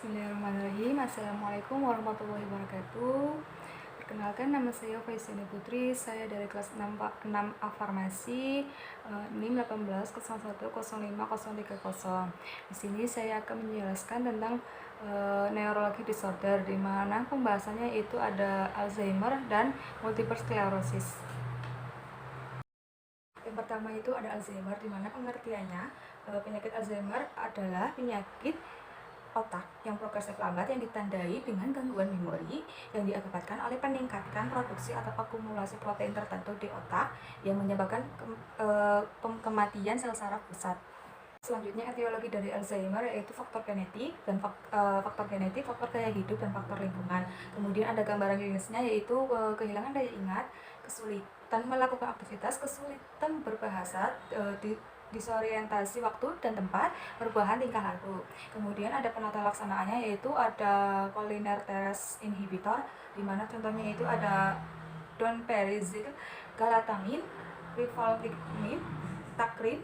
Bismillahirrahmanirrahim. Assalamualaikum warahmatullahi wabarakatuh. Perkenalkan, nama saya Faizani Putri. Saya dari kelas 6 A Farmasi, NIM 1801053030. Di sini saya akan menjelaskan tentang neurologi disorder, di mana pembahasannya itu ada Alzheimer dan multiple sclerosis. Yang pertama itu ada Alzheimer, di mana pengertiannya penyakit Alzheimer adalah penyakit otak yang progresif lambat yang ditandai dengan gangguan memori yang diakibatkan oleh peningkatan produksi atau akumulasi protein tertentu di otak yang menyebabkan kematian sel saraf pusat. Selanjutnya, etiologi dari Alzheimer yaitu faktor genetik dan faktor gaya hidup dan faktor lingkungan. Kemudian ada gambaran klinisnya yaitu kehilangan daya ingat, kesulitan melakukan aktivitas, kesulitan berbahasa, disorientasi waktu dan tempat, perubahan tingkah laku. Kemudian ada penata laksanaannya yaitu ada cholinesterase inhibitor, di mana contohnya itu ada donepezil, galatamin, rifampicin, takrin,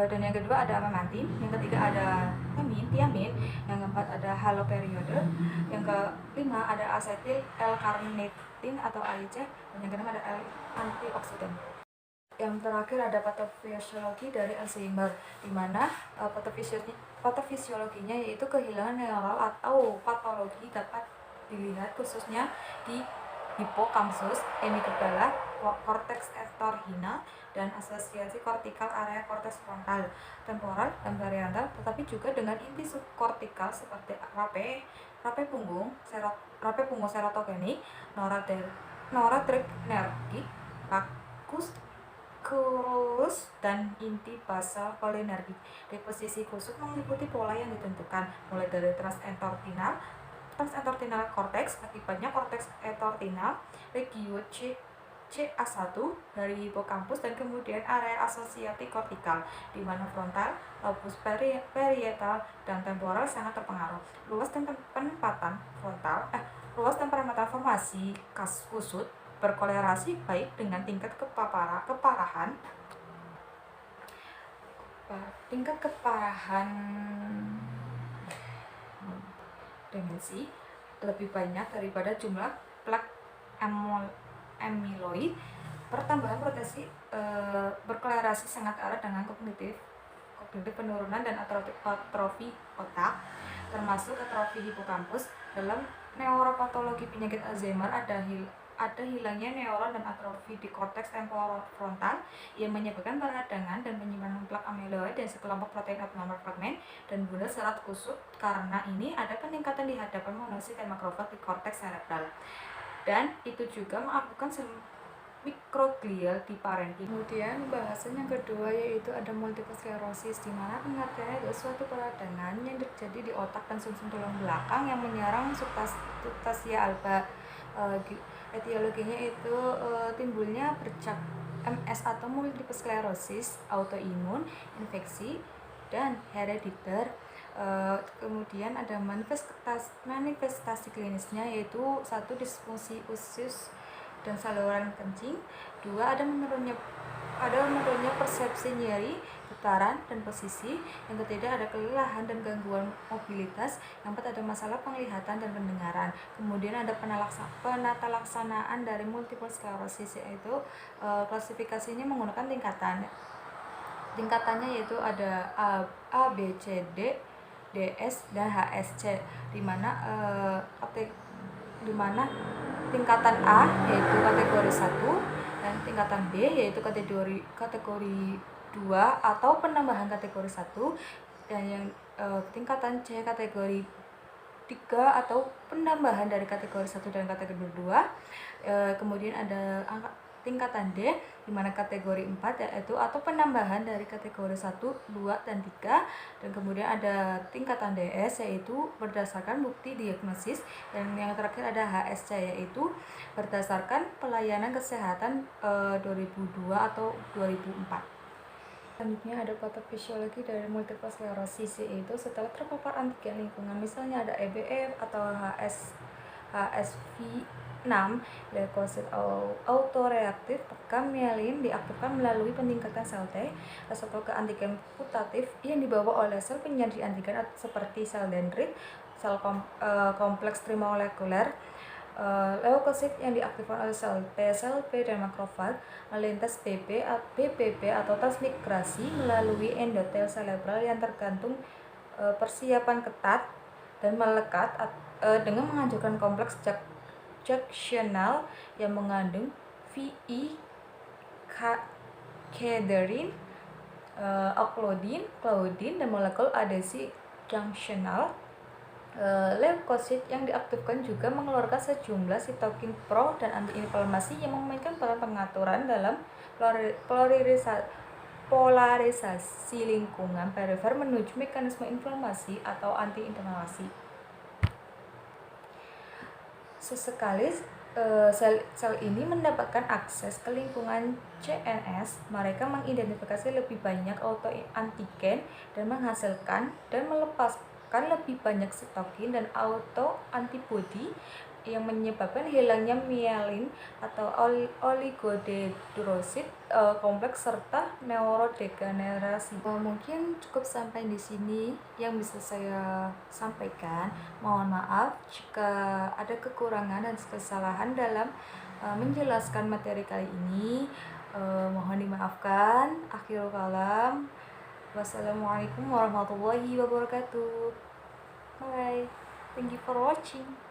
dan yang kedua ada amantadin, yang ketiga ada tiamin, yang keempat ada haloperidol, yang kelima ada asetil L-karnitin atau AIC, dan yang keenam ada antioksidan. Yang terakhir ada patofisiologi dari Alzheimer, di mana patofisiologinya yaitu kehilangan neural atau patologi dapat dilihat khususnya di hipokampus, hemikepala, korteks entorhinal, dan asosiasi kortikal area korteks frontal, temporal, dan parietal, tetapi juga dengan inti subkortikal seperti rape punggung serotogenik, noradrenergik, vagus kurus, dan inti basal cholinergik. Deposisi kusuk meliputi pola yang ditentukan mulai dari transentorhinal cortex, akibatnya korteks entorhinal, regio CA1 dari hipokampus, dan kemudian area asosiasi kortikal, di mana frontal, lobus parietal, dan temporal sangat terpengaruh. Luas dan penempatan formasi kusut berkorelasi baik dengan tingkat keparahan demensi lebih banyak daripada jumlah plak amyloid. Pertambahan proteksi berkorelasi sangat erat dengan kognitif penurunan dan atrofi otak, termasuk atrofi hipokampus. Dalam neuropatologi penyakit Alzheimer ada hilangnya neuron dan atrofi di korteks temporofrontal yang menyebabkan peradangan dan penyimpanan plak amyloid dan sekelompok protein abnormal fragmen dan bundel serat kusut. Karena ini ada peningkatan di hadapan monosit dan makrofag di korteks cerebral, dan itu juga mengakibatkan sel mikroglial di parenkim. Kemudian bahasan yang kedua yaitu ada multiple sclerosis, di mana pengertiannya adalah suatu peradangan yang terjadi di otak dan sumsum tulang belakang yang menyerang substansia alba. Etiologinya itu timbulnya bercak MS atau multiple sclerosis, autoimun, infeksi, dan herediter. Kemudian ada manifestasi klinisnya yaitu 1. Disfungsi usus dan saluran kencing, 2. ada menurunnya persepsi nyeri, getaran, dan posisi, yang ketiga ada kelelahan dan gangguan mobilitas, yang keempat ada masalah penglihatan dan pendengaran. Kemudian ada penata laksanaan dari multiple sclerosis, yaitu klasifikasinya menggunakan tingkatannya yaitu ada A, B, C, D, DS, dan HSC, di mana tingkatan A yaitu kategori 1 dan tingkatan B yaitu kategori 2 atau penambahan kategori 1, dan yang tingkatan C kategori 3 atau penambahan dari kategori 1 dan kategori 2. Kemudian ada tingkatan D, di mana kategori 4 yaitu atau penambahan dari kategori 1, 2, dan 3, dan kemudian ada tingkatan DS yaitu berdasarkan bukti diagnosis, dan yang terakhir ada HSC yaitu berdasarkan pelayanan kesehatan 2002 atau 2004. Selanjutnya ada patofisiologi dari multiple sclerosis, yaitu setelah terpapar antigen lingkungan, misalnya ada EBF atau HSV 6. Leukosit autoreaktif pekan mielin diaktifkan melalui peningkatan sel T reseptor ke antigen putatif yang dibawa oleh sel penyaji antigen seperti sel dendrit, sel kompleks trimolekuler. Leukosit yang diaktifkan oleh sel T, sel B, dan makrofag melintas BBB atau transmigrasi melalui endotel cerebral yang tergantung persiapan ketat dan melekat dengan menghancurkan kompleks junctional yang mengandung VE, cadherin, oklodin, claudin, dan molekul adesi junctional. Leukosit yang diaktifkan juga mengeluarkan sejumlah sitokin pro dan antiinflamasi yang memainkan peran pengaturan dalam polarisasi lingkungan perifer menuju mekanisme inflamasi atau antiinflamasi. Sesekali sel ini mendapatkan akses ke lingkungan CNS, mereka mengidentifikasi lebih banyak autoantigen dan menghasilkan dan melepaskan lebih banyak sitokin dan autoantibodi yang menyebabkan hilangnya mielin atau oligodendrosit kompleks serta neurodegenerasi. Mungkin cukup sampai di sini yang bisa saya sampaikan. Mohon maaf jika ada kekurangan dan kesalahan dalam menjelaskan materi kali ini. Mohon dimaafkan. Akhirul kalam. Wassalamualaikum warahmatullahi wabarakatuh. Bye. Thank you for watching.